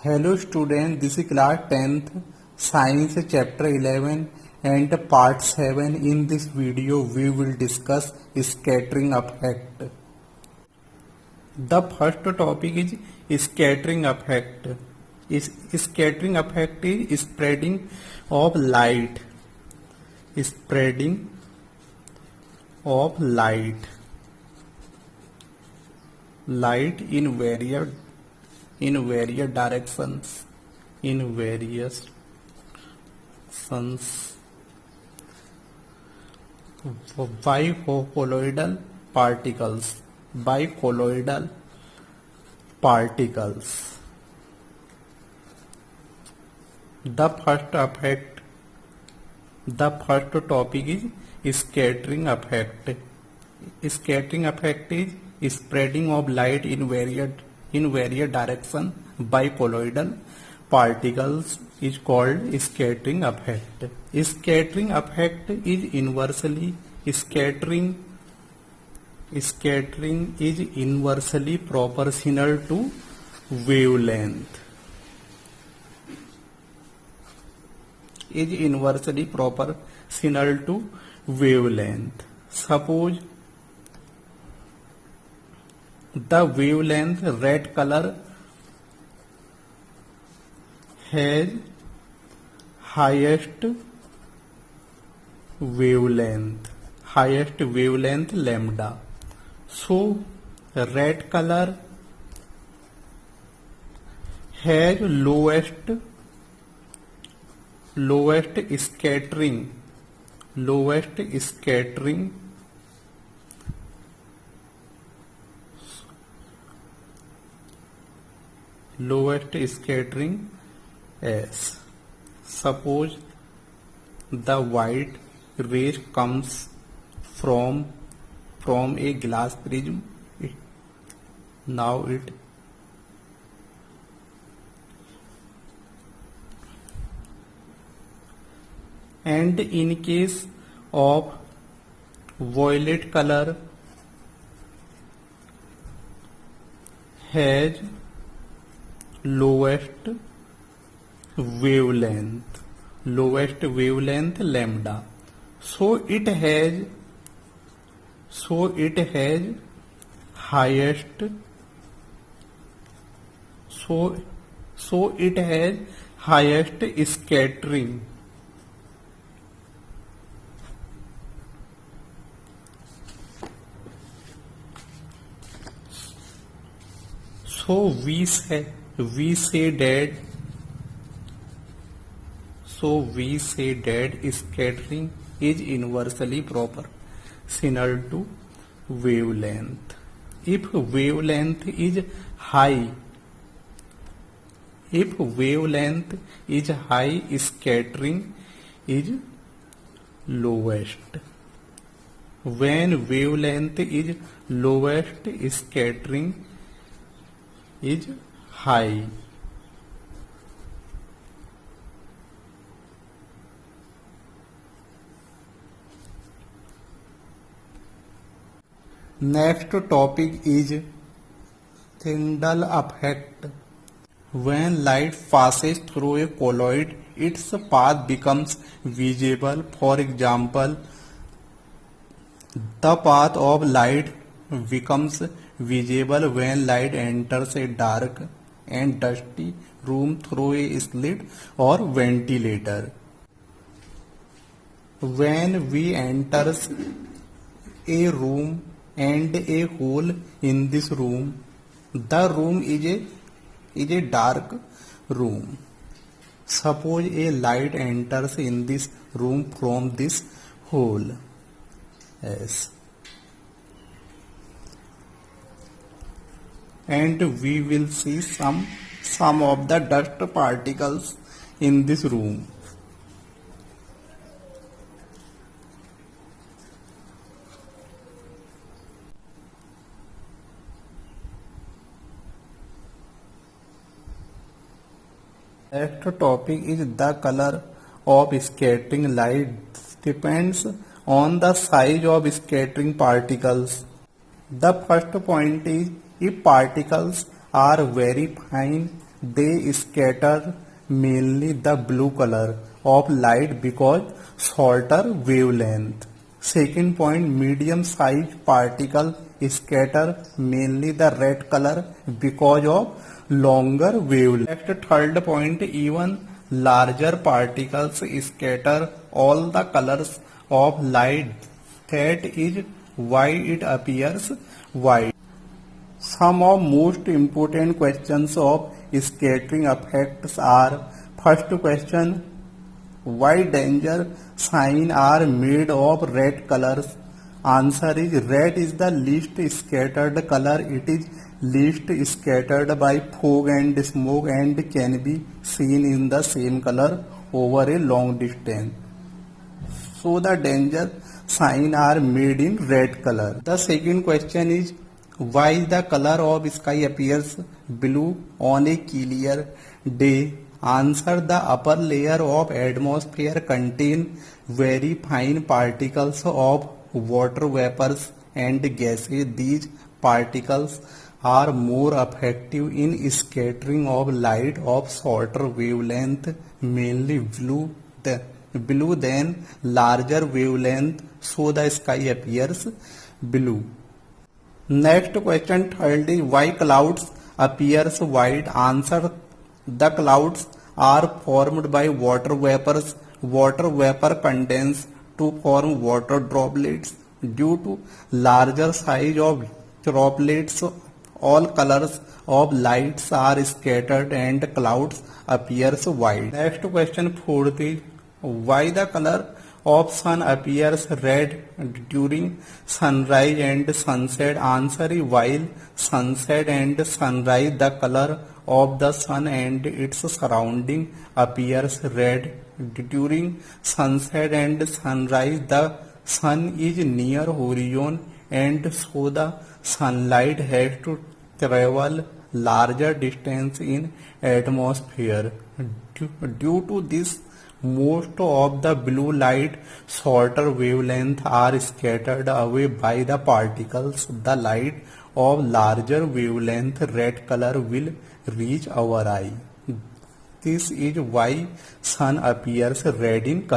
Hello student, this is class 10th Science chapter 11 and part 7. In this video we will discuss scattering effect. The first topic is scattering effect. Scattering effect is spreading of light. Spreading of light in various directions, in various suns by colloidal particles, The first topic is scattering effect. Scattering effect is spreading of light in various direction by colloidal particles is called scattering effect. Scattering effect is inversely proportional to wavelength. Suppose the wavelength red color has highest wavelength lambda. So red color has lowest scattering S. Suppose the white rays comes from a glass prism. Now it and in case of violet color has lowest wavelength lambda, so it has highest scattering. So we say that scattering is inversely proportional to wavelength. If wavelength is high, scattering is lowest. When wavelength is lowest, scattering is high. Next topic is Tyndall effect. When light passes through a colloid, its path becomes visible. For example, the path of light becomes visible when light enters a dark and dusty room through a slit or ventilator. When we enter a room and a hole in this room, the room is a dark room. Suppose a light enters in this room from this hole. Yes. And we will see some of the dust particles in this room. Next topic is the color of scattering light depends on the size of scattering particles. The first point is if particles are very fine, They scatter mainly the blue color of light because shorter wavelength. Second point, medium sized particle scatter mainly the red color because of longer wavelength. Next, third point, even larger particles scatter all the colors of light. That is why it appears white. Some of most important questions of scattering effects are: first question, why danger signs are made of red colors? Answer is red is the least scattered color. It is least scattered by fog and smoke and can be seen in the same color over a long distance. So the danger sign are made in red color. The second question is why the color of sky appears blue on a clear day. Answer: the upper layer of atmosphere contain very fine particles of water vapors and gases. These particles are more effective in scattering of light of shorter wavelength, mainly blue than larger wavelength, so the sky appears blue. Next question, third is why clouds appears white? Answer: the clouds are formed by water vapors. Water vapor condense to form water droplets. Due to larger size of droplets, all colors of lights are scattered and clouds appears white. Next question, fourth is why the color of sun appears red during sunrise and sunset. Answer is while sunset and sunrise, the color of the sun and its surrounding appears red. During sunset and sunrise, the sun is near horizon and so the sunlight has to travel larger distance in atmosphere. Due to this, most of the blue light shorter wavelength are scattered away by the particles. The light of larger wavelength red color will reach our eye. This is why sun appears red in color.